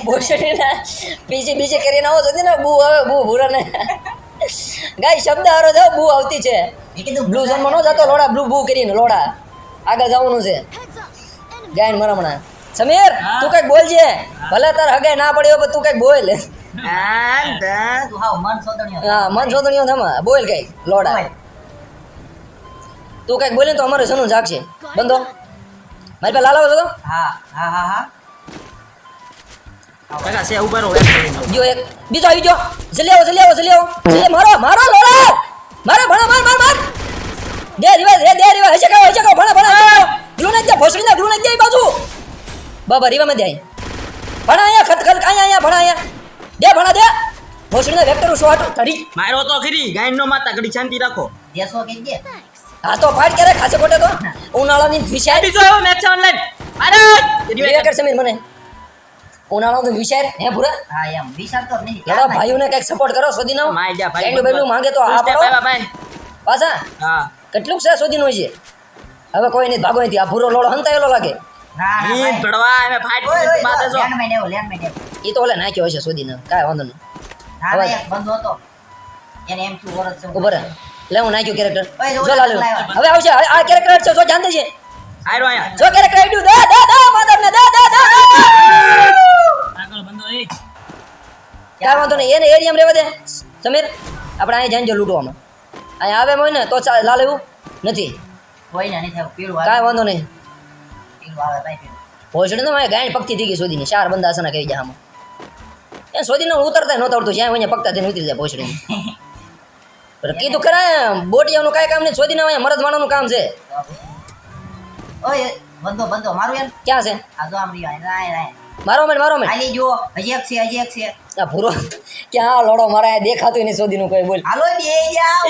ભોસડીના બીજી કરીને આવો છો ને બુ આવે બુ ભૂરાને ગાય શબ્દ હારો જાવ બુ આવતી છે બ્લુ ઝોનમાં નો જતો લોડા બ્લુ બુ કરીને લોડા આગળ જવાનું છે ગાયન મરમણા સમીર તું કઈક બોલજે ભલે તાર હગે ના પડ્યો પણ તું કઈક બોલ હા મન સોદણીઓ થમા બોલ કઈક લોડા તું કઈક બોલે તો અમારે સનું જાગશે બંધો મારી પાસે લાલાવો છો તો કાકા સે ઉપર હો જો એક બીજો આવી ગયો જલ્દી આવો જલ્દી મારો લોડા મારો માર દે રીવા હશે કાવ ભણા ગ્લુ નાખ દે ભોસડીના ગ્લુ નાખ દે બાજુ બાબા રીવા માં દે ભણા અહીંયા ખત અહીંયા ભણા દે ભોસડીના વેક્ટર શોટ તરી મારો તો ખરી ગાયન નો માતા ઘડી શાંતિ રાખો દેસો કે દે હા તો ફાટ કરે ખાસે કોટે તો ઉનાળાની વિષય બીજો આવ્યો મેચ ઓનલાઈન અરે રીવા સમીર મને ઉનાળાનો વિષય હે પૂરા હા એમ વિચાર તો નહીં લડા ભાઈઓને કઈક સપોર્ટ કરો સોદી નાવ માય જા ભાઈ બેનું માંગે તો આ પડો ભાઈ પાછા હા કેટલું છે સોદી નો છે હવે કોઈ નહીં ભાગો નથી આ ભૂરો લોડો હંતાયેલો લાગે ના ના ઈ પડવા અમે ફાઈટ બાદ જો લેન્ડ માં દેવો ઈ તો ઓલે નાખ્યો હશે સોદી ના કાંઈ વાંધો નહીં ના ના એક બંધો હતો એને એમ શું વરસ છે ઉભો રહે લે હું નાખ્યું કેરેક્ટર ઓય, જો લાલ હવે આવશે આ કેરેક્ટર છે જો જાન દેજે આયરો આયા જો કેરેક્ટર આઈડ્યુ દે માધવ ને દે આગળ બંધો એ કાંઈ વાંધો નહીં એને એરિયામાં રહેવા દે સમીર આપણે અહીં જઈને જો લૂંટવામાં અહીંયા આવે હોય ને તો લાલ એવું નથી કોઈ ના નહીં થાય પીળું આવે કાંઈ વાંધો નહીં પીળું આવે ભાઈ પીળું ભોસડી તો મારે ગાયન પગથી થઈ ગઈ સોદીની 4 બંદા હશે ને કહી જાય આમાં એ સોદીને ઉતરતા નહોતા આવડતું જ્યાં હોય પગતા થઈને ઉતરી જાય ભોસડી કીધું ખરા બોટિયાનું કાંઈ કામ નહીં સોદીને અહીંયા મરદ માણસનું કામ છે ઓય બંધો મારું યાર ક્યાં છે આ જો આમ રહ્યો રાય મારો મેં આલી જો હજી એક છે આ ભૂરો ક્યાં લોડો મારા દેખાતું નહીં સોદીનું કોઈ બોલ હાલો બે જાઓ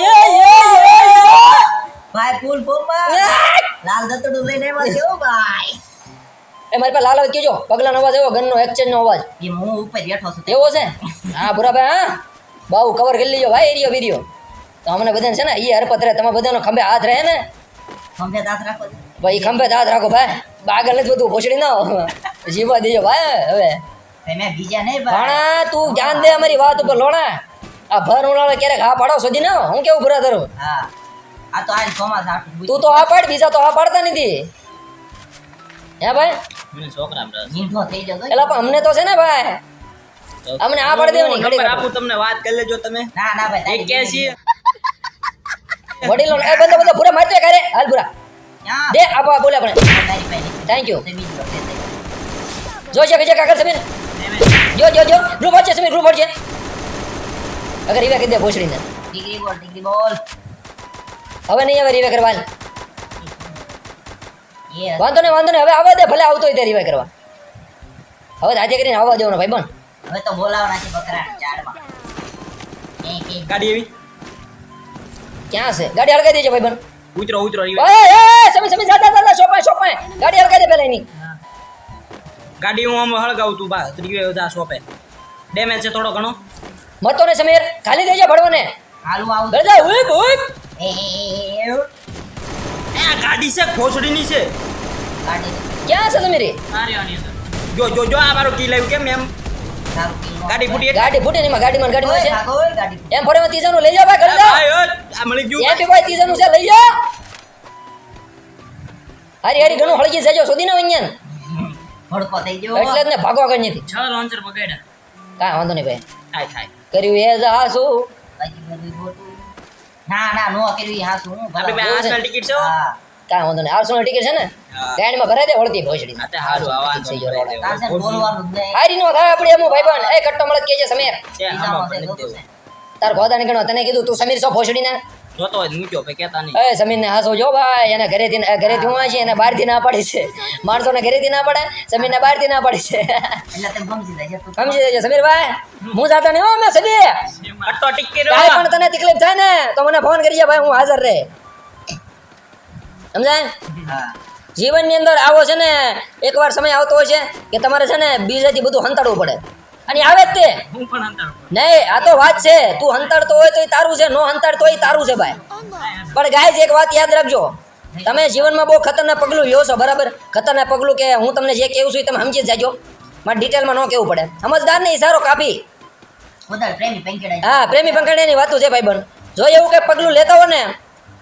ભાઈ ફૂલ બોમ્બા લાલ દતડું લઈને આવ્યો છે ભાઈ એ મારી પાસે લાલ આવે કેજો પગલાનો અવાજ એવો ગનનો એક્સચેન્જનો અવાજ એ હું ઉપર બેઠો છું એવો છે હા ભૂરા ભાઈ હા બાઉ કવર કરી લેજો ભાઈ એરિયો વિરિયો તો અમને બધાને છે ને એ હરપત રહે તમે બધાનો ખંભે હાથ રહે ને ખંભે દાંત રાખો ભાઈ ખંભે હાથ રાખો ભાઈ આગળ નથી બધું ભોસડી ના જીવવા દેજો ભાઈ હવે તમે બીજા નહીં ભાઈ ભાણા તું ધ્યાન દે અમારી વાત ઉપર લોણા આ ભર ઉનાળે ક્યારેક હા પાડો સુધી ના હું કેવું ભૂરા ધરું હા આ તો આજ ચોમાસા આટલું તું તો આ પાડ બીજા તો આ પાડતા નથી હે ભાઈ મને છોકરા રસ નીંઢો થઈ જતો એલા પણ અમને તો છે ને ભાઈ અમને આ પાડી દેવાની ઘડી નંબર આપું તમને વાત કરી લેજો તમે ના ભાઈ એક કેસી વડીલો એ બધા પૂરા મારતે કરે હાલ પૂરા હા દે આપા બોલે આપણે તારી ભાઈ થેન્ક યુ તે બીજો તે જો છે કે કાગળ સમીર જો ગ્રુપ છે સમીર ગ્રુપ છે અગર રીવે કરી દે ભોસડીને ડિગ્રી બોલ હવે નહીં આવે રીવે કરવા યે વાંધો નહીં હવે આવવા દે ભલે આવતો હોય તે રીવે કરવા હવે આજે કરીને આવવા દેવાનો ભાઈ બન હવે તો બોલાવવાના છે બકરા ચાડમાં એ ગાડી એવી ક્યાં છે ગાડી હળગાઈ દેજો ભાઈ બન ઉતરો એ સમી જા શોપાય ગાડી હળગાઈ દે પેલા એની ગાડી હું આમ હળગાવું તું બા ત્રીજો જા શોપે ડેમેજ છે થોડો ઘણો મતો ને સમીર ખાલી દેજો ભડવાને હાલું આવું ગરજા ઉઈક એ એ આ ગાડી છે ખોસડીની છે ગાડી ક્યાં છે સમીર જો આ મારો કી લાવ્યું કેમ એમ સારું કિલો ગાડી ફૂટી ગાડી ફૂટે નહીં ગાડીમાં છે ભાગો ગાડી એમ ફોડે ત્રીજાનું લઈ જા ભાઈ ગરજા આ મળી ગયું એમ ભાઈ ત્રીજાનું છે લઈ જા હારી ઘણું હળગી જજો સોદી ના વඤ્ઞાન ભડકો થઈ ગયો એટલે જ ને ભાગવા ગઈ નથી 6 લોન્ચર બગાડ્યા કાંઈ વાંધો નહીં ભાઈ થાય કર્યું એ જાસુ બાકી બધું ખોટું ના નો કર્યું હા શું આપણી પાસે આસલ ટિકિટ છે હા કાંઈ વાંધો નહીં 800 ટિકિટ છે ને હા. ગાડીમાં ભરાઈ દે વળતી ભોસડી આ તે હારું આવા થઈ ગયો રોડ. તારસે બોલવાનું જ નહીં હારી નો થાય આપણે એમ ભાઈબંધ એ કટ્ટો મળત કે છે સમીર છે બીજામાં છે આમાં જોતું છે. તાર ગોદા નીકળો તને કીધું તું સમીર છો ભોસડી ને જોતો હોય મૂક્યો પે કેતા નહીં એ સમીર ને હાસો જો ભાઈ એને ઘરેથી હું છે એને બહારથી ના પાડી છે માણસોને ઘરેથી ના પડે સમીર ને બહારથી ના પાડી છે એટલે તેમ સમજી જાય તું સમજી જજો સમીર ભાઈ હું જાતો નહીં હો મેં સમીર કટ્ટો ટિકિટ કાંઈ પણ તને તકલીફ થાય ને તો મને ફોન કરજે ભાઈ હું હાજર રહે સમજાય હા જીવનની અંદર આવો છે ને એકવાર સમય આવતો હોય છે કે તમારે છે ને બીજાથી બધું હંતાડવું પડે અને આવે જ તે હું પણ અંતર નહીં આ તો વાત છે તું હંતાડતો હોય તો તારું છે નો હંતાડતો હોય તારું છે ભાઈ પણ ગાઈઝ એક વાત યાદ રાખજો તમે જીવનમાં બહુ ખતરનાક પગલું લ્યો છો બરાબર ખતરનાક પગલું કે હું તમને જે કહું છું એ તમે સમજી જ જાજો મારે ડિટેલમાં ન કેવું પડે સમજદાર ને ઈશારો કાપી વધારે પ્રેમી પંકેડા હા પ્રેમી પંકડની વાતો છે ભાઈબંધ જો એવું કંઈ પગલું લેતા હો ને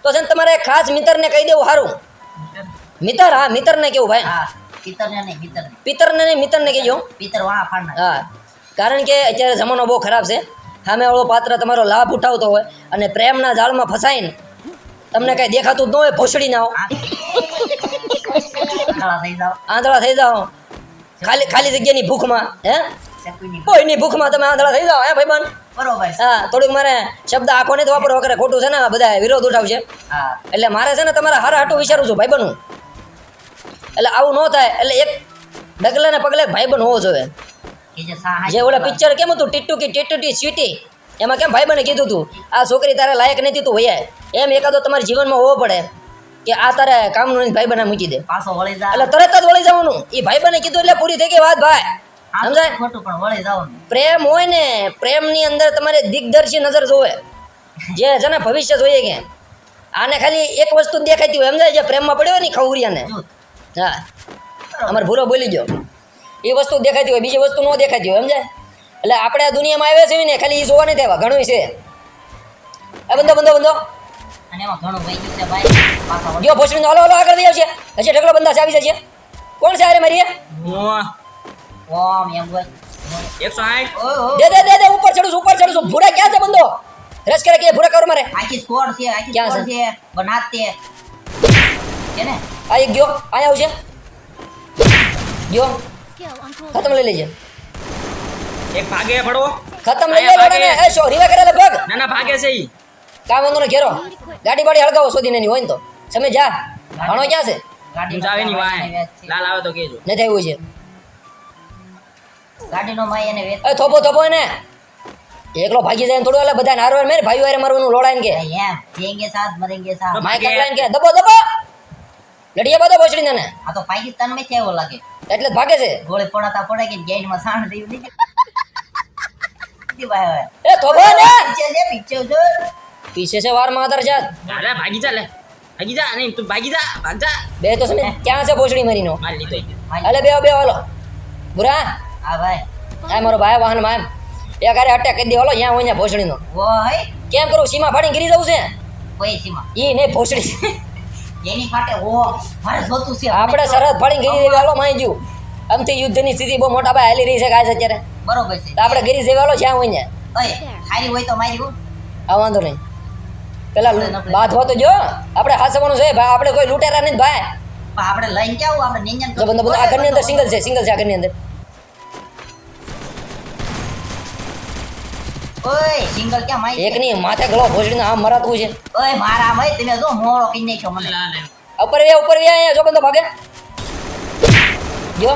તો છે ને તમારે ખાસ મિત્રને કહી દેવું સારું મિત્ર હા મિત્રને કેવું ભાઈ હા પિતરને નહીં મિતરને પિતરને નહીં મિત્રને કહેજો પિતર વાળા ફાડના હા કારણ કે અત્યારે જમાનો બહુ ખરાબ છે સામેવાળો પાત્ર તમારો લાભ ઉઠાવતો હોય અને પ્રેમના જાળમાં ફસાઈને તમને કાંઈ દેખાતું જ ન હોય ભોસડી ના આંધળા થઈ જાવ આંધળા થઈ જાઓ ખાલી જગ્યાની ભૂખમાં હે શેકવીની કોઈની ભૂખમાં તમે આંધળા થઈ જાઓ હે ભાઈબંધ બરોબર છે હા થોડુંક મારે શબ્દ આંખો ને તો વાપરવો કરે ખોટું છે ને બધા વિરોધ ઉઠાવશે હા એટલે મારે છે ને તમારા હારા હાટું વિચારું છું ભાઈબંધ હું એટલે આવું ન થાય એટલે એક ડગલે ને પગલે ભાઈબંધ હોવો જોઈએ કે જે સહાય જે ઓલા પિક્ચર કેમ હતું ટીટુકી ટીટુટી સ્વીટી એમાં કેમ ભાઈબંધે કીધું હતું આ છોકરી તારે લાયક નથી તું વૈયા એમ એકાદો તમારા જીવનમાં હોવો પડે કે આ તારે કામનું નથી ભાઈબંધને મૂકી દે પાછો વળી જા એટલે તરત જ વળી જવાનું એ ભાઈબંધે કીધું એટલે પૂરી થઈ ગઈ વાત ભાઈ આમ સમજાય ખોટું પણ વળી જાવ પ્રેમ હોય ને પ્રેમની અંદર તમારે દિગ્દર્શી નજર જોવે જે છે ને ભવિષ્ય જોઈએ કે આને ખાલી એક વસ્તુ જ દેખાતી હોય સમજાય જે પ્રેમમાં પડ્યો ને ખવરિયાને જૂથ હા અમારે ભૂરો બોલી ગયો એ વસ્તુ દેખાતી હોય બીજી વસ્તુ ન દેખાતી હોય સમજાય એટલે આપણે આ દુનિયામાં આવ્યા છીએ ને ખાલી એ જોવા નથી આવ્યા ઘણું છે આ બંધો બંધો બંધો અને એમાં ઘણું વહી ગયું છે ભાઈ પાછા વળી ગયો ભોસડીનો હાલો હાલો આગળ થઈ આવશે હજી ઢગલો બંધા છે આવી જશે કોણ છે અરે મારી હું ઓમ એમ હોય 160 ઓય ઓય દે દે દે દે ઉપર ચડું છું ભૂરા ક્યાં છે બંધો રસ કરે કે ભૂરા કરો મારે આખી સ્કોર છે આખી ક્યાં સ્કોર છે બનાતે છે ને આ એક ગયો અહીંયા આવશે ગયો ખતમ લઈ લેજે એક ભાગે પડવો ખતમ લઈ લે લોડાને એ શો રીવા કરે લગભગ ના ના ભાગે છે ઈ કામ વાંધો ને ઘેરો ગાડી બાડી હળગાવો શોધીને એની હોય ને તો તમે જા ભણો ક્યાં છે ગાડી હું જાવે ની વાહે લાલ આવે તો કેજો નથી આવ્યું છે ગાડીનો માય એને વેચ એ થોપો થોપો એને એકલો ભાગી જાય ને થોડું એટલે બધા નારવાર મેં ભાઈઓ હારે મારવાનું લોડાઈને કે એમ જેંગે સાથ મરેંગે સાથ માય કપડાઈને કે દબો દબો લડીએ બધો ભોસડીને ને આ તો પાકિસ્તાન માં છે એવો લાગે એટલે જ ભાગે છે ગોળી પડાતા પડે કે ગેટ માં સાણ રહ્યું નહીં ભાઈ એ થોપો ને પીછે છે પીછે છે વાર માતર જાત અરે ભાગી જા લે ભાગી જા નહીં તું ભાગી જા ભાગ જા બે તો છે ને ક્યાં છે ભોસડી મારીનો માર લીધો ઈ. હાલે બે બે હાલો બુરા હા ભાઈ આ મારો ભાઈ વાહન માં એક હારે અટેક કરી દે હાલો ત્યાં હોય ત્યાં ભોસડીનો ઓય કેમ કરું સીમા ફાડીને ગીરી જવું છે કોઈ સીમા ઈ નહીં ભોસડી એની ફાટે ઓ મારે જોતું છે આપણે સરહદ ફાડીને ગીરી દેવી હાલો માઈ ગયું આમથી યુદ્ધની સ્થિતિ બહુ મોટા ભાઈ હાલી રહી છે કાંઈ અત્યારે બરોબર છે તો આપણે ગીરી દેવી હાલો જ્યાં હોય ત્યાં ઓય ખાલી હોય તો મારી હું આ વાંધો નહીં પેલા બાંધવા તો જો આપણે હાસવાનું છે ભાઈ આપણે કોઈ લૂંટેરા નહીં ભાઈ પણ આપણે લઈને જાવ આપણે નિંજન જો બંદો બંદો આ ઘરની અંદર સિંગલ છે આ ઘરની અંદર ઓય સિંગલ ક્યાં મારી એક ની માથે ગળો ભોસડીને આમ મરાતું છે ઓય મારા ભાઈ તમે જો મોળો કઈ નાખ્યો મને ઉપર વે અહીંયા જો બંદો ભાગે જો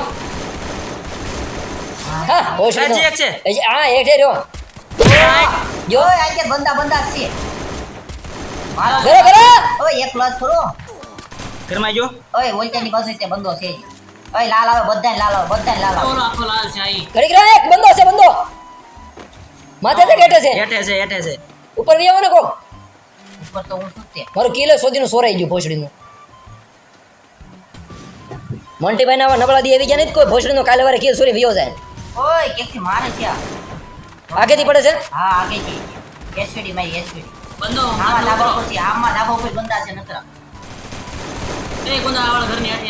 હા ભોસડીનો હજી એક છે. હા એક છે રહ્યો જો ઓય આજે બંદા છે મારો ઘરે ઘરે ઓય એક પ્લસ કરો ઘરમાં જો ઓય ઓલચાની પાસે તે બંદો છે ઓય લાલ આવે બધાય લાલ આવે ઘડી ઘરે એક બંદો છે બંદો માથે છે ગેટે છે એઠે છે ઉપર વે આવો ને કોક ઉપર તો હું શું છે મારું કિલો સોદીનું સોરાઈ ગયું ભોસડીનું મોન્ટીભાઈ ના નબળા દી આવી ગયા નથી કોઈ ભોસડીનો કાલે વારે કિલો સોરી વિયો જાય ઓય કેથી મારે છે આ આગેથી પડે છે હા આગેથી એસવીડી મારી એસવીડી બંદો આમાં ધાબા ઉપર છે આમાં ધાબા ઉપર બંદા છે નકરા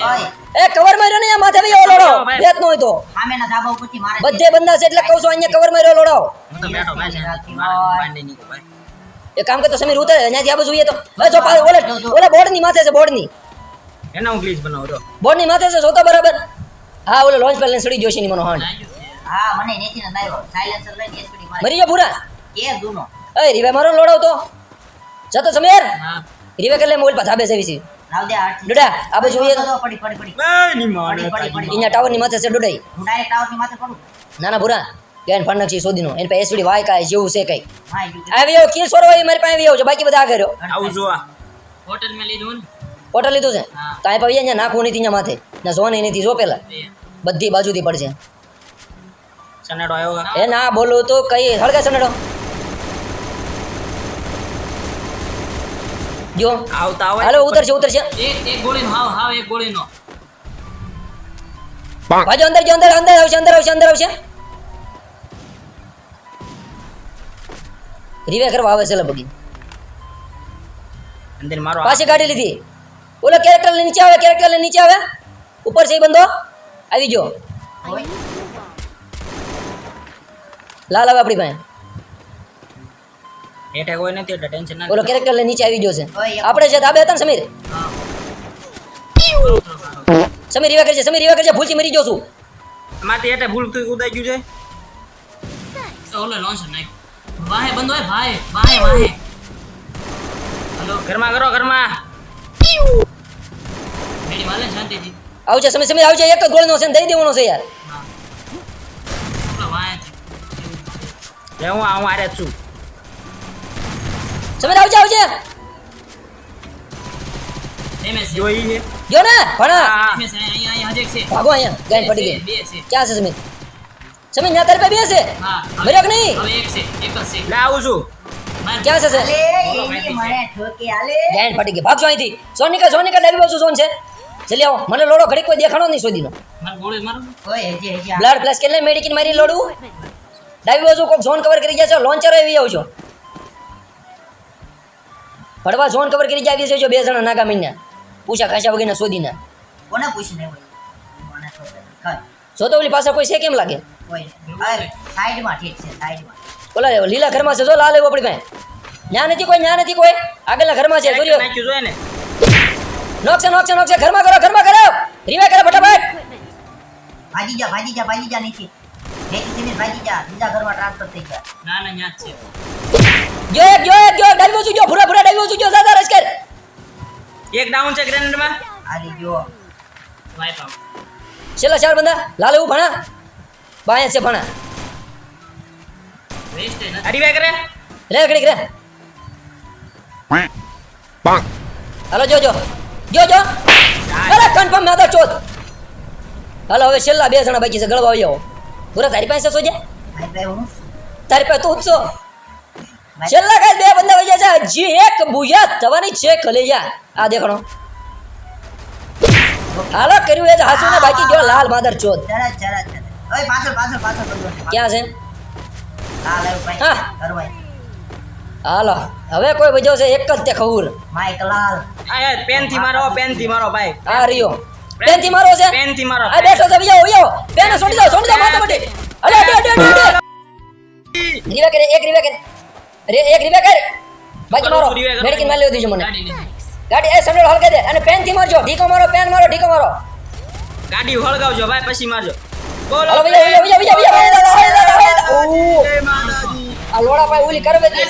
ઓય એ કવર માર્યો ને આ માથે વિયો લોડો ભાઈ. બેત નો હોય તો સામેના ધાબા ઉપરથી મારે બધે બંદા છે એટલે કહું છું અહીંયા કવર માર્યો લોડાવો હું તો બેઠો ભાઈ છે મારા પાંડે નીકો ભાઈ એ કામ કરતો સમીર ઉતરે અહીંયાથી આ બાજુ જોઈએ તો હવે જો પાછળ ઓલે બોર્ડ ની માથે છે એના હું ગ્લીચ બનાવું તો બોર્ડ ની માથે છે જોતો બરાબર હા ઓલે લોન્ચ પેલ સડી જોશી ની મનો હાંડ હા મને નેથી ન આવ્યો સાયલેન્સર લઈને એસવીડી મારી મરી ગયો પૂરા કે દુનો એ રીવે મારો લોડાવ તો જતો સમીર રીવે કે લે મોબાઈલ પર ધાબે છે વિસી લાવ દે આઠ ડોડા આ બાજુ જોઈએ તો પડી પડી પડી એ ની માને પડી, પડી, પડી. અહીંયા ટાવર ની માથે છે ડોડાઈ હું ડાયરેક્ટ ટાવર ની માથે પડું નાના ભૂરા બેન ફણનક્ષી સોદીનો એની પાસે એસડી વાય કાય જેવું છે કઈ હા એ જુદું. આવ્યો કિલ સોરવાય મારી પાસે આવ્યો છે બાકી બધા આ કર્યો આવું જો આ હોટલ માં લીધું ને હોટલ લીધું છે કાંઈ પાવી અહીંયા નાખવું નથી અહીંયા માથે ના સોની નથી જો પેલા બધી બાજુથી પડશે સનેડો આવ્યો કા એ ના બોલું તો કઈ હળગે સનેડો જો આવતા આવે હાલો ઉતરશે એક ગોળીનો હાવ એક ગોળીનો ભાજો અંદર ગયો, અંદર અંદર આવશે, અંદર આવશે, અંદર આવશે. રીવે કરવા આવે છે લબગી. અંદર મારો પાછી ગાડી લીધી. ઓલો કેરેક્ટર લઈને નીચે આવે, કેરેક્ટર લઈને નીચે આવે. ઉપર છે ઈ બંદો આવી ગયો. ઓય લાલ આવે આપણી પાસે. એટેક હોય નથી એટલે ટેન્શન ના ઓલો કેરેક્ટર લઈને નીચે આવી ગયો છે. ઓય. આપણે જે ધાબે હતા ને સમીર, સમીર રીવા કરજે, સમીર રીવા કરજે. ભૂલથી મરી ગયો છું. મારથી એટે ભૂલ થી ઉડાઈ ગયું છે. ઓલો લોન્ચ નાખ વાહે બંધ હોય ભાઈ વાહે વાહે હલો ઘરમાં કરો ઘરમાં. મેડી માલે શાંતિથી આવજે સમીર, સમીર આવજે. એક જ ગોળનો છે ને દઈ દેવાનો છે યાર. હા ઓલો વાહે લે હું આરે જ છું. સમીર આવજે, આવજે. એમએસ જોઈ છે. જો ને ભણા. હા એમએસ અહીંયા હજે છે ભાગો અહીંયા. ગાયન પડી ગઈ. બે છે ક્યાં છે સમીર? સમીર ન્યા તારી પાસે બે છે. હા મર્યો કે નહીં? હવે એક છે એક જ છે લે આવું છું. માર ક્યાં છે આલે છે? એની મને ઠોકી આલે ગાયન પડી ગઈ. ભાગજો અહીંથી. સોનિકા, સોનિકા ડાબી બાજુ સોન છે. જલ્દી આવો. મને લોડો ઘડીક કોઈ દેખાણો નહીં સોદીનો. માર ગોળી મારો ઓય હજી હજી બ્લડ પ્લસ કેટલે મેડિકિન મારી લોડું. ડાબી બાજુ કોક ઝોન કવર કરી ગયા છે. લોન્ચર એવી આવજો. ભડવા ઝોન કવર કરી ગયા છે. જો બે જણા નાગા મીના પૂછા ખાસા વગેરે સોદીના. કોને પૂછીને હોય મને ઠોકે કર જો તો ઓલી પાસે કોઈ છે કેમ લાગે? ઓય અરે સાઈડમાં ઠીક છે સાઈડમાં ઓલા લીલા ઘરમાં છે. જો લાલ એવો આપણી પાસે. ન્યા નથી કોઈ, ન્યા નથી કોઈ. આગળના ઘરમાં છે. જોજો. નાખ્યું જોઈએ ને. નોક છે, નોક છે, નોક છે. ઘરમાં કરો, ઘરમાં કરો. રીવા કરો ફટાફટ. ભાજી જા નીચે નીચે ભાજી જા બીજા ઘરમાં ટ્રાન્સફર થઈ ગયા ના ના ન્યા જ છે જો એક, જો એક, જો એક. ડાબી બાજુ જો. ભૂરા ભૂરા ડાબી બાજુ જો. દાદા રસ કર. એક ડાઉન છે ગ્રેનેડ માં. આલી જો વાઇપ આઉટ છેલ્લા ચાર બંદા. લાલ એવું ભણા. બાયા છે ભણા. વેસ્ટ નથી હરીભાઈ કરે. રે ઘડીક રે. હાલો જો જો જો જો. અરે કન્ફર્મ ના તો ચોથ. હાલો હવે છેલ્લા બે જણા બાકી છે. ગળવા આવી આવો. પૂરા તારી પાસે સોજે. ભાઈ ભાઈ હું તારી પાસે તું જ છો. છેલ્લા કાંઈ બે બંદા વહી જાય છે. હજી એક બુયા થવાની છે કલેજા. આ દેખાણો. હાલો કર્યું એ જ હાસુ ને બાકી જો લાલ માદર ચોથ. જરા ઓય પાછળ બંધો છે ક્યાં છે? લાલ આવ્યો ભાઈ હા. કરવાય હાલો હવે કોઈ વજ્યો છે એક જ તે ખબર. માઈક લાલ આ પેન થી મારો, પેન થી મારો ભાઈ. આ રહ્યો. પેન થી મારો છે. પેન થી મારો. આ બેઠો છે. વિયો વિયો. પેન છોડી દો માથા માટે. અરે અડે અડે અડે. રીવા કરે, એક રીવા કરે. અરે એક રીવા કરે. બાકી મારો મેડિકિન મારી લેવું દીજો મને. ગાડી લીધી ગાડી એ સંડોળ હલકે દે અને પેન થી મારજો. ઢીકો મારો, પેન મારો, ઢીકો મારો. ગાડી હળગાવજો ભાઈ પછી મારજો. બોલો હાલો વિયો વિયો વિયો વિયો વિયો. ઓ જય માતાજી. આ લોડા ભાઈ ઓલી કરવે દે.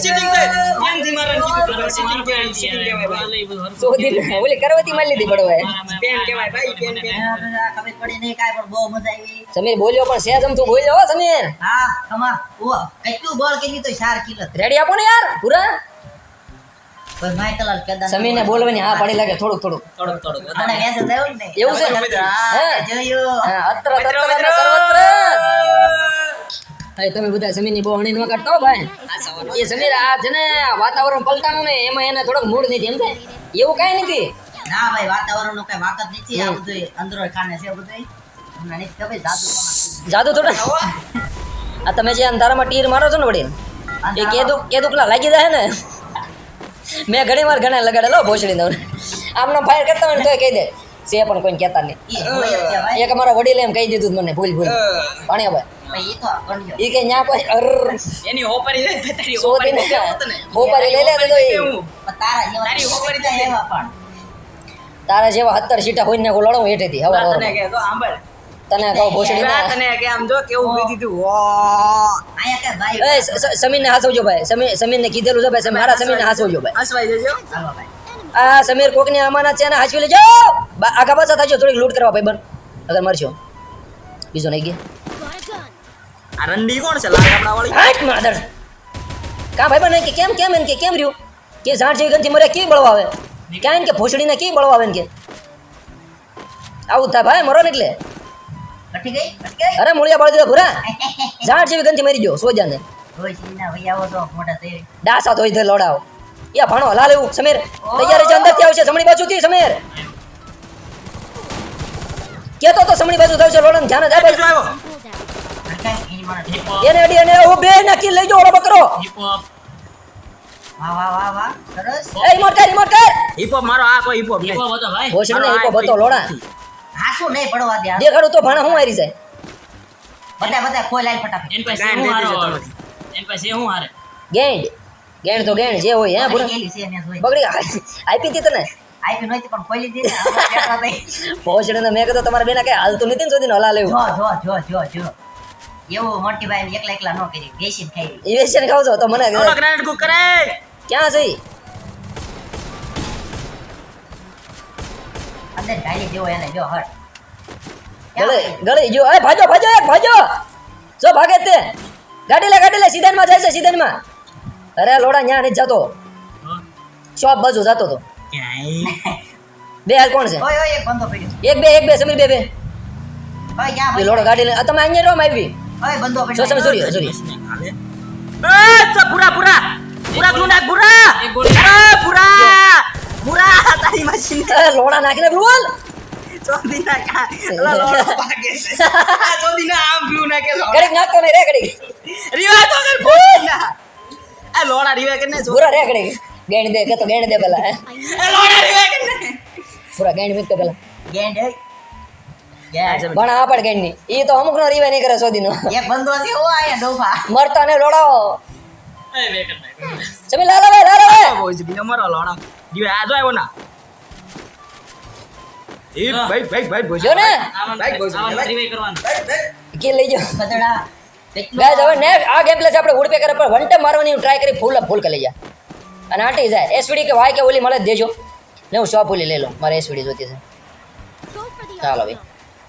સીટિંગ થાય. પેન થી મારવાની કીધું. સીટિંગ કહેવાય, સીટિંગ કહેવાય ભાઈ. સોધી ઓલી કરવેતી મારી લીધી બડવાએ. પેન કહેવાય ભાઈ, પેન પેન. ખબર પડી નહીં કાંઈ પણ બહુ મજા આવી સમીર બોલ્યો પણ સેજમ તું બોલ્યો હો સમીર. હા ખમા ઓ કેટલું બોલ કેટલી તો 4 કિલો રેડી આપો ને યાર પૂરા. પણ માઈક લાલ કેદાર સમીરને બોલવાની હા પાડી લાગે થોડુંક થોડુંક. થોડુંક અને મેસેજ આવ્યો ને એવું છે? હા હે? જોયું હા અત્ર તત્ર અને સર્વત્ર. હવે તમે બધા સમીરની બહુ હણી ન કાઢતો હો ભાઈ. એ સમીર આ છે ને વાતાવરણ પલટાનું ને એમાં એને થોડોક મૂડ નથી સમજાય. એવું કાંઈ નથી. ના ભાઈ વાતાવરણનો કઈ વાત જ નથી આ બધું અંદરો ખાને છે બધું તમને નથી ખબર જાદુ જાદુ થોડા. આ તમે જે અંધારામાં તીર મારો છો ને વળી એ કેદુકલા લાગી જાય ને. મેં ઘણી વાર ઘણા લગાડેલો ભોસડી દઉં. આમનો ફાયર કરતા હોય ને તોય કહી દે છે પણ કોઈ કહેતા નહીં. ઈ હોય જ કહેવાય એક અમારા વડીલે એમ કહી દીધું મને ભૂલ પાણી ભાઈ. ભાઈ ઈ તો ગણજો એ કે ન્યા કોઈ એની હોપરી લઈ તારી સોધી ને હોપરી હોપારી લઈ લે તો ઈ. પણ તારા જેવા તારી હોપરી કેટલા એવા પણ તારા જેવા 17 સીટા હોય ને લડો હેઠેથી હવાર તને હવારમાં. કે તો સાંભળ. તને કહું ભોસડી ના. તને કે આમ જો કેવું કહી દીધું. વાહ. આયા કે ભાઈ સમીરને હાસવજો ભાઈ. સમીરને કીધેલું છે ભાઈ. મારા સમીરને હાસવજો ભાઈ. હસવાઈ જજો. હાલો ભાઈ આ સમીર કોકની અમાનત છે ને હાચવી લેજો. આગા પાછા થાજો થોડીક લૂંટ કરવા ભાઈ બન અગર મરશો. બીજો નહીં ગયા. આ રંડી કોણ છે લાલ કપડા વાળી? હાટ માદર. કા ભાઈ બન કે કેમ કેમ એન કે કેમ રહ્યું કે ઝાડ જેવી ગંથી મરે કી બળવાવે. ક્યાં કે ભોસડીને કી બળવાવે ને કે આવું થાય ભાઈ મરો ને એટલે. કટી ગઈ અરે મૂળિયા બાળી દીધા ભૂરા. ઝાડ જેવી ગંથી મરી ગયો સોજાને. રોજ ના ભાઈ આવો તો મોટા થઈ ડાસા ધોઈ ધોઈ લોડાવ. યા ભાણો લાલ એવું સમીર તૈયારી છે અંદરથી આવશે જમણી બાજુથી સમીર. કેતો તો સમણી બાજુ થયું છે લોડાને ધ્યાન જ આપે બીજો આવ્યો ભટકાય, એની મારે હિપ હોપ એને અડી અને ઓ બે નાખી લઈ જાઓ ઓલો બકરો હિપ હોપ વાહ વાહ વાહ વાહ સરસ એ રિમોટ કર હિપોપ મારો આ કોઈ હિપોપ હિપ નહીં હોપ હતો ભાઈ ભોસડીને ઈકો બતો લોડા હાસું નહીં પડવા દે દેખાડું તો ભાણા હું હારી જાય બધા ખોઈ લાઈન ફટાફટ એન પાસે ગાંઠ હું દે હારો દીધો એન પાસે હું હારે ગેંડ તો ગેંડ જે હોય હે પૂરા ગેલી છે એને જોઈ બગડી આપી હતી તને આઈપી નહોતી પણ ખોલી દીધી ને હવે બેઠા થઈ. ભોસડીને મેં કીધું તમારા બેના કઈ હાલતું નથી ને સુધી હલા લેવું જો એવું મોટીભાઈ ને એકલા એકલા ન કરી બેસીને ખાઈ ઇવેશન ખાવ છો તો મને ઓલો ગ્રેનેડ કુક કરે ક્યાં છે અંદર ઢાળી દેવો એને જો હટ ગળે જો એ ભાજો જો ભાગે તે ગાડી લે સીધનમાં જાય છે સીધનમાં અરે લોડા ન્યા નથી જતો શોપ બાજુ જતો તો ક્યાંય બે હાલ કોણ છે ઓય એક બંધો પડ્યો એક બે સમીર બે ઓય ક્યાં એ લોડો ગાડી લે આ તમે અહીંયા રહો આવી ઓય બંધો જો પડ્યો સમીર સૂર્ય પૂરા ગ્લુ નાખ પૂરા એક ગોળી પૂરા તારી મશીન લોડા નાખીને બોલ ચોદી નાખા અલા લોડો ભાગે છે ચોદી ના આમ ગ્લુ નાખે લોડા ઘડીક નાખતો નહીં રે ઘડીક રીવા તો કર પોસ્ટ આ લોડા રીવા કે ને પૂરા રે ઘડીક ગેણ દે કે તો ગેણ દે પેલા હે એ લોડા રીવા કે ને પૂરા ગેણ મૂક પેલા ગેંડ હે ભણા આપડ ગેણ ની ઈ તો અમુક નો રીવા નહીં કરે સોદીનો એક બંધો છે ઓ આયા ડોફા મરતા ને લોડાઓ એ બે કર નાખ સમીર લાલા બોય બીનો મારો લોડા રીવા આ જો આવ્યો ના એ ભાઈ બોય જો ને આવા રિવાઈ કરવાનું કે લઈ જાઓ બદડા ગાઈસ હવે ને આ ગેમ પ્લે છે આપણે વુડ પેકર પર વન ટાઈમ મારવાની ટ્રાય કરી ફૂલ કરી જા અને આટી જાય એસવીડી કે વાય કે ઓલી મળે જ દેજો ને હું શોપ ઓલી લઈ લો મારે એસવીડી જોતી છે ચાલો ભાઈ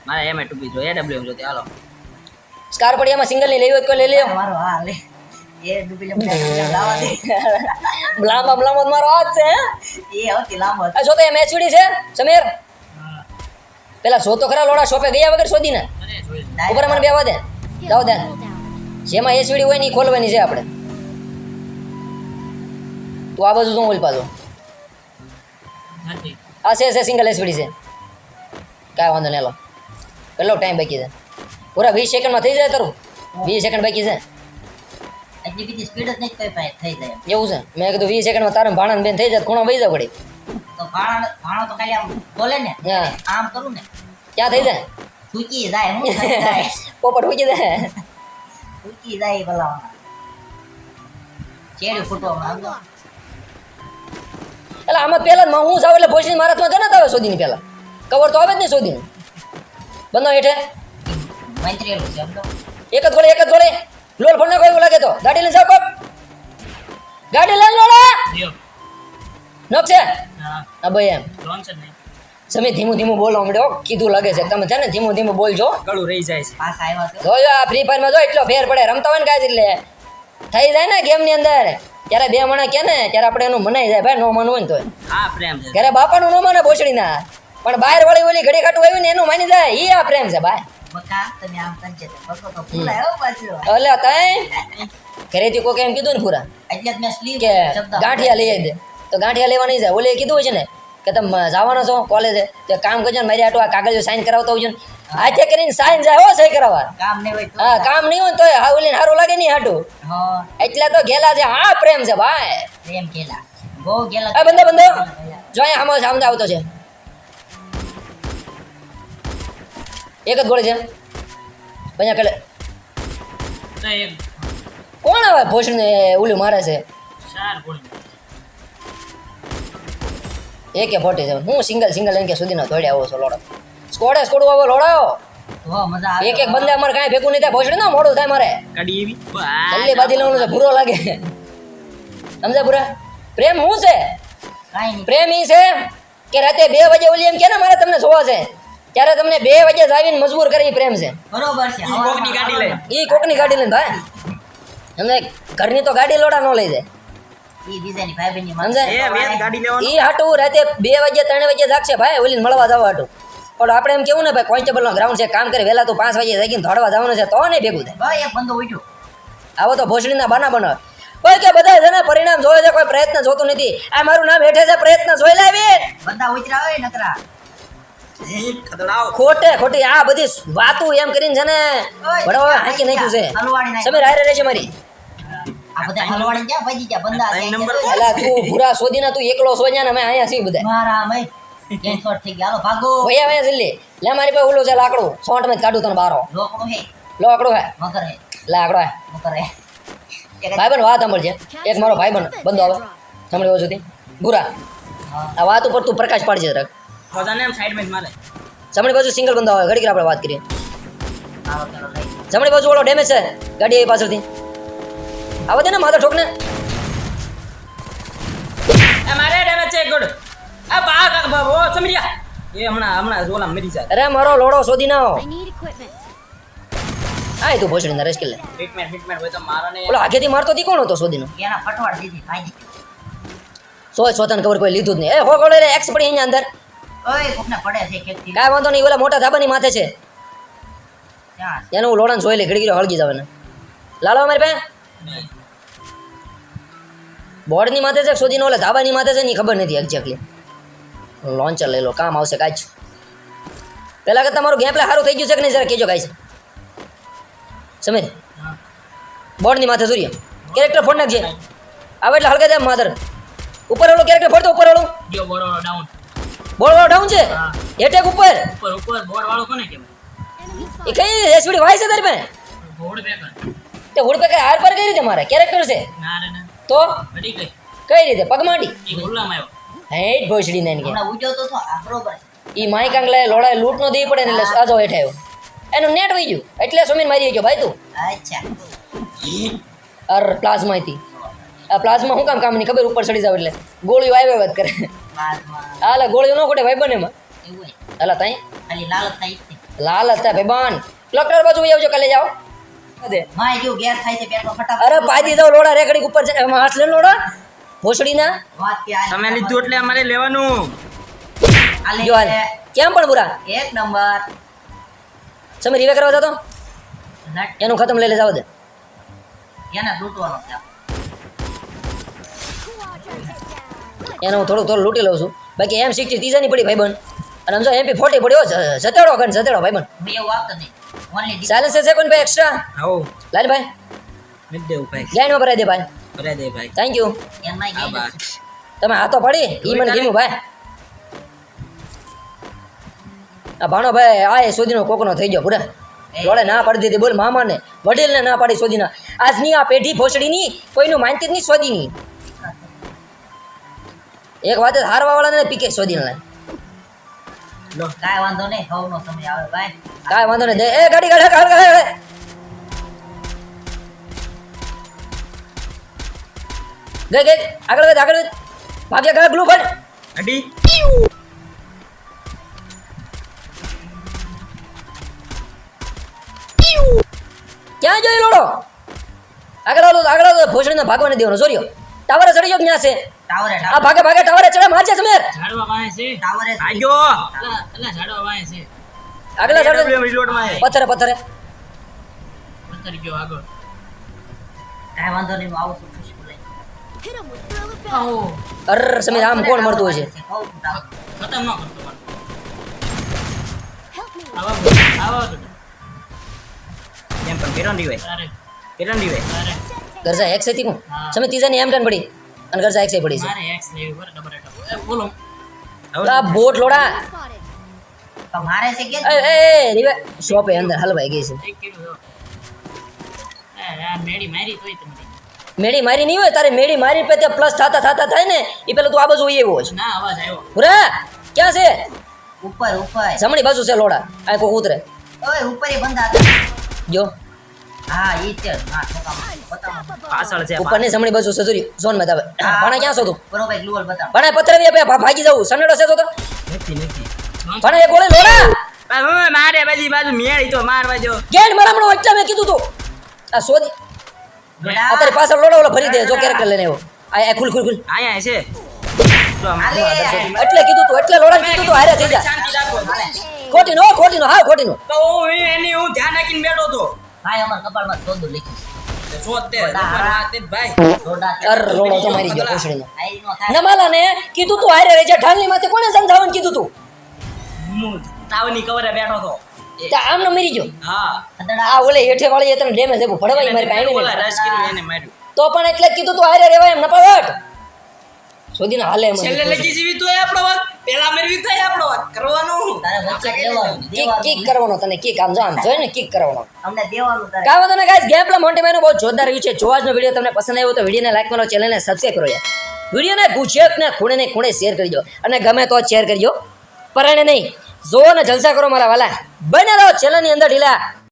મારે એમ ટુપી જો એડબ્લ્યુએમ જોતી હાલો સ્કાર પડી એમાં સિંગલ ની લેવી હોય તો લઈ લ્યો મારો હા લે એ ડૂબી લે લાવા દે લાંબા મારો હાથ છે હે એ હતી લાંબો આ જો તો એમ એસવીડી છે સમીર પેલા જો તો ખરા લોડા શોપે ગયા વગર શોધી ને અરે જોઈ ઉપર મને બેવા દે જાવ દે જેમાં એસવીડી હોય ને ઈ ખોલવાની છે આપણે તું આ બાજુ શું ઓલ પાછો નથી આ છે સિંગલ એસવીડી છે કાંઈ વાંધો નહીં લો કેટલો ટાઈમ બાકી છે પૂરા 20 સેકન્ડમાં થઈ જાય તારું 20 સેકન્ડ બાકી છે એટલી બીજી સ્પીડ જ નહીં કોઈ પાસે થઈ જાય એવું છે મેં કીધું 20 સેકન્ડમાં તારે ભાણા બેન થઈ જાય ખૂણા વહી જાય પડી તો ભાણો તો ખાલી આમ બોલે ને હા. આમ કરું ને ક્યાં થઈ જાય થૂકી જાય હું થઈ જાય પોપટ મૂકી દે થૂકી જાય ભલાવાના ચેડું ફૂટવા માંગો એટલે આમાં પહેલા હું જાવ એટલે ભોસડી મારા તો ગણત આવે સોદીની પહેલા કવર તો આવે જ નહીં સોદીનું બંધો હેઠે મૈત્રીએલું છે સમજો એક જ ગોળે લોલ ફોન નાખો એવું લાગે તો ગાડી લઈને જાવ કોક ગાડી લઈને લોડા લ્યો નોકશે હા આ ભાઈ એમ લોન્ચ જ નહીં સમી ધીમું બોલો હમણાં કીધું લાગે છે તમે છે ને ધીમું બોલજો ગળું રહી જાય છે પાસ આવ્યા તો જોયો આ ફ્રી ફાયરમાં જો એટલો ફેર પડે રમતા હોય ને કાંઈ એટલે થઈ જાય ને ગેમની અંદર ત્યારે બે મણા કે ને ત્યારે આપણે એનું મનાઈ જાય ભાઈ નો માનવું હોય ને તોય આ પ્રેમ છે ઘરે બાપાનું ન માને ભોસડીના પણ બહાર વાળી ઓલી ઘડી ખાટું આવ્યું ને એનું માની જાય ઈ આ પ્રેમ છે ભાઈ બકા તમે આમ કરજે બકો તો ફૂલાયો પાછો એટલે તઈ ઘરેથી કોકે એમ કીધું ને પૂરા એટલે જ મેં સ્લીવ કે ગાંઠિયા લઈ દે તો ગાંઠિયા લેવા નહીં જાય ઓલે કીધું હોય છે ને કે તમે જવાનો છો કોલેજે તો કામ કરજો ને મારી આટલું આ કાગળ સાઈન કરાવતો હોય છે હાથે કરીને સાઈન જાય હો સહી કરાવવા કામ નહીં હોય તો હા કામ નહીં હોય ને તોય હા ઓલીને સારું લાગે નહીં હાટું હા એટલે તો ગેલા છે હા પ્રેમ છે ભાઈ પ્રેમ કેલા બહુ ગેલા આ બંદો જો અહીંયા સામે આવતો છે એક જ ગોળી છે અહીંયા પેલે તો એક કોણ આવે ભોસડીને ઓલું મારે છે 4 ગોળી એકે 47 હું સિંગલ એમ કે સુધીનો દોડ્યા આવો છો લોડો સ્કોડ આવો લોડાયો હો મજા આવે એક બંદે અમારે કાંઈ ભેગું નહીં થાય ભોસડી ના મોડું થાય મારે ગાડી એવી જલ્દી બાજી લેવાનું છે ભૂરો લાગે સમજ્યા પૂરા પ્રેમ શું છે કાઈ નહીં પ્રેમ ઈ છે કે રાતે 2 વાગે ઓલી એમ કે ને મારે તમને જોવા છે ત્યારે તમને 2 વાગે આવીને મજબૂર કરે ઈ પ્રેમ છે બરોબર છે ઈ કોકની ગાડી લઈ ઈ કોકની ગાડી લઈને ભાઈ સમજે ઘરની તો ગાડી લોડા ન લઈ જાય ઈ બીજાની ભાઈબંધની સમજે એ વેત ગાડી લેવાનું ઈ હાટું રાતે 2 વાગે 3 વાગે જાગશે ભાઈ ઓલીને મળવા જવા હાટું પણ આપણે એમ કેવું ને ભાઈ કોન્સ્ટેબલ નો ગ્રાઉન્ડ છે કામ કરે વહેલા તું 5 વાગે જાગીને દોડવા જવાનું છે તો નહીં ભેગું થાય ભાઈ એક બંદો ઉઠ્યો આવો તો ભોસડીના બાના બનાવે કોઈ કે બધા છે ને પરિણામ જોવે છે કોઈ પ્રયત્ન જોતું નથી આ મારું નામ હેઠે છે પ્રયત્ન જોઈ લાવી બધા ઉતરા હોય નકરા ખતડાવ ખોટે ખોટી આ બધી વાતો એમ કરીને છે ને બરાબર હાંકી નાખ્યું છે હલવાડી નાખ્યું. સમીર હારે રહેશે મારી આ બધા હલવાડી ક્યાં ભાજી ગયા બંદા ત્રણ નંબર છે અલા તું ભૂરા શોધીને તું એકલો સોજ્યા ને અમે અહીંયા છીએ બધા મારા મય કેન્સર થઈ ગયા હાલો ભાગો ભૈયા ભૈયા જલ્દી લે મારી પાસે ઓલું છે લાકડું સોંટ માં કાઢું તને બારો લોકડું હે લાકડું હે મગર હે લાકડો હે મગર હે ભાઈબંધ વાત સાંભળજે એક મારો ભાઈબંધ બંધો આવે સાંભળ્યો સુધી ભૂરા આ વાત ઉપર તું પ્રકાશ પાડજે જરાક ખોજાને એમ સાઈડ માં જ મારે જમણી બાજુ સિંગલ બંધો આવે ઘડીક આપણે વાત કરીએ હાલો ચાલો લઈ જમણી બાજુ ઓલો ડેમેજ છે ગાડી આવી પાછળથી આવો દે ને માથા ઠોકને એ મારે ડેમેજ છે ગુડ આ બા ઓ સમરિયા એ હમણાં જોલા મરી જાય અરે મારો લોડો શોધી ના આવો I need equipment. આય તું ભોસડી ના રેસ્કિલ લે ટ્રીટમેન્ટ હોય તો મારો ને ઓલો આગેથી મારતો તી કોણ હતો શોધીનો એના ફટવાડ દીધી ભાજી સોતન ખબર કોઈ લીધું જ નહીં એ હો ગોળે એક્સ પડી અહીંયા અંદર ઓય કોકને પડે છે ખેતી કાંઈ વાંધો નહીં ઓલા મોટા ધાબાની માથે છે ત્યાં એનું હું લોડાને જોઈ લે ઘડી હળગી જાવ ને લાલો અમારી પાસે બોર્ડની માથે છે શોધીને ઓલા ધાબાની માથે છે ની ખબર નથી એક્ઝેક્ટલી લોન્ચર લઈ લો કામ આવશે કાંઈ પહેલાં કે તમારું ગેમ પ્લે સારું થઈ ગયું છે કે નહીં જરા કહેજો કાંઈ સમીર બોર્ડની માથે સૂર્ય કેરેક્ટર ફોડ નાખજે આવે એટલે હળગે જાય માધર ઉપર ઓલું કેરેક્ટર ફોડ તો ઉપર ઓલું ગયો બોર્ડ વાળો ડાઉન બોર્ડ વાળો ડાઉન છે હા. એટેક ઉપર ઉપર બોર્ડ વાળો કોને કહેવાય એ કઈ એસવીડી વાય છે તારી પાસે બોર્ડ પેકર તે હુડ પે કઈ હાર પર કઈ રીતે મારે કેરેક્ટર છે ના રે ના તો બડી ગઈ કઈ રીતે પગમાંડી એ ગોલ્લામાં આવ્યો હેટ ભોસડી ને કે હમણાં ઉજવતો તો આ બરોબર ઈ માઈક આંગલે લોડાય લૂટ નો દેવી પડે ને એટલે આજો હેઠ આવ્યો એનું નેટ વઈ ગયું એટલે સુમીન મારી ગયો ભાઈ તું અચ્છા અર પ્લાઝમા હતી આ પ્લાઝમા શું કામ ની ખબર ઉપર ચડી જાવ એટલે ગોળીઓ આવે વાત કરે બાદમાં હાલે ગોળીઓ ન ખોટે ભાઈ બને એમાં એવું હોય હાલા તાઈ ખાલી લાલચ થાય છે લાલ હતા ભાઈ બાન ક્લકટર બાજુ આવજો કાલે જાઓ દે માય જો ગેર થાય છે પેટમાં ફટાફટ અરે પાદી જાવ લોડા રેકડી ઉપર છે એમાં હાથ લે લોડા ભોસડી ના વાત કે આ તમે લીધું એટલે અમારે લેવાનું આ લે જો હાલ કેમ પણ બુરા એક નંબર તમે રીવે કરવા જતો નટ એનું ખતમ લઈ લે જાવ દે એને લૂંટવાનો છે એનો હું થોડું લૂંટી લઉં છું બાકી એમ 60 ત્રીજાની પડી ભાઈબંધ અને સમજો MP 40 પડ્યો જતેડો ગણ જતેડો ભાઈબંધ મેં એવું આપતો નહીં ઓનલી સાયલેન્સર છે કોઈ ભાઈ એક્સ્ટ્રા આવો લાલભાઈ મિડ દેવું ભાઈ લાઈનમાં ભરાઈ દે ભાઈ ભરાઈ દે ભાઈ થેન્ક યુ એમાં આ ગઈ બા તમે હાથો પડી ઈ મને ગીમ્યું ભાઈ આ ભાણો ભાઈ આ એ સુધીનો કોકનો થઈ ગયો પૂરા લોડે ના પાડી દીધી બોલ મામાને વડીલને ના પાડી સોદીના આજની આ પેઢી ભોસડીની કોઈનું માનતી જ નહીં સોદીની એક વાત હારવા વાળાને પીકે સોદીને લો કાંઈ વાંધો નહીં હવનો સમય આવે ભાઈ કાંઈ વાંધો નહીં દે એ ગાડી ગાડી ગઈ આગળ ભાગ્ય ગયા ગ્લુ ફટ અડી ક્યાં જોઈ લોડો આગળ આવતો ભોસડીને ભાગવાને દેવાનો સોર્યો ટાવરે ચડી ગયો ક્યાં છે ટાવરે આ ભાગે ભાગે ટાવરે ચડે મારજે સમેર ઝાડવા વાહે છે ટાવરે આજો અલા ઝાડવા વાહે છે આગળ ચડે રિલોડ માં પથ્થરે પથ્થરે પથ્થર ગયો આગળ કાંઈ વાંધો નહીં હું આવું છું ખુશખુશ લઈને. Hit him with thrill of આવો અર સમીર આમ કોણ મરતું હોય છે કહું છું ટાવર. ખતમ ન કરતો મારે. Help me. આવા તો એમ પણ પેરંડી હોય તારે પેરંડી હોય તારે ગરજા એક છે તીકું હા. સમીર ત્રીજાની એમ ટન પડી અને ગરજા એક છે પડી છે મારે એક્સ લેવી પડે ડબલ એટમ બોલો આ બોટ લોડા Spotted. તો મારે છે કે એ રીવે શોપે અંદર હલવાઈ ગઈ છે એક કિલો આ મેડી મારી તોય તમારી મેડી મારી નહીં હોય તારે મેડી મારી પે પ્લસ થતા થાય ને એ પેલા તું આ બાજુ એવો છે ના અવાજ આવ્યો પૂરા ક્યાં છે ઉપર ઉપર જમણી બાજુ છે લોડા આ કોઈ ઉતરે ઓય ઉપર એ બંધા હતા જો હા ઈ છે હા ઠોકામાં બતાવો પાછળ છે ઉપર ની જમણી બાજુ છે જોરી ઝોન માં આવે ભણા ક્યાં છો તું બરોબર ગ્લુઅલ બતાવો ભણા પથ્થર ભાગી જવું સનેડો છે તો નથી ભણા એક ગોળે લોડા મારે બાજુ મેળી તો મારવા જો ગેડ મરામણો એટલે મેં કીધું તું આ સોદી બેટા અત્યારે પાછળ લોડા ઓલા ભરી દે જો કેરેક્ટર લઈને આવ્યો આ ખુલ આયા છે જો આમ હાલે એટલે કીધું તું એટલે લોડા કીધું તું હારે થઈ જા શાંતિ રાખો ખોટી નો હાવ ખોટી નો તો હું એની હું ધ્યાન રાખીને બેઠો તો ભાઈ અમાર કપાળમાં સોદું લખ્યું સોતે ભાઈ રોડા અર લોડો તો મારી ગયો કોસડીનો આઈ નો થાય નમાલા ને કીધું તું હારે રહી જા ઢાલની માથે કોને સમજાવવાનું કીધું તું હું તાવની કવરે બેઠો હતો ત્યાં આમને મરી ગયો હા આ ઓલે હેઠે વાળી તને ડેમેજ આપું ભડવાઈ મારી કાંઈ ઓલા નહીં રશ કર્યું એને માર્યું તો પણ એટલે જ કીધું તું હારે રેવાય એમ ન પાવટ શોધીને હાલે એમ છેલ્લે લગી જીવી તો આપણો વાત પેલા મેરવી થાય આપણો વાત કરવાનું તારે વચ્ચે દેવાનું કિક કરવાનો તને કિક આમ જો આમ જોઈ ને કિક કરવાનો અમને દેવાનું તારે કાં વાંધો નહીં ગાઈસ ગેમ પ્લે મોન્ટી મેનો બહુ જોરદાર રહ્યું છે જો આજનો વિડીયો તમને પસંદ આવ્યો તો વિડીયોને લાઈક કરો ચેનલને સબસ્ક્રાઇબ કરો યાર વિડીયોને ગુજરાતને ખૂણે શેર કરજો અને ગમે તો શેર કરજો પરાણે નહીં જો ને જલસા કરો મારા વાલા બને રહો ચેનલની અંદર ઢીલા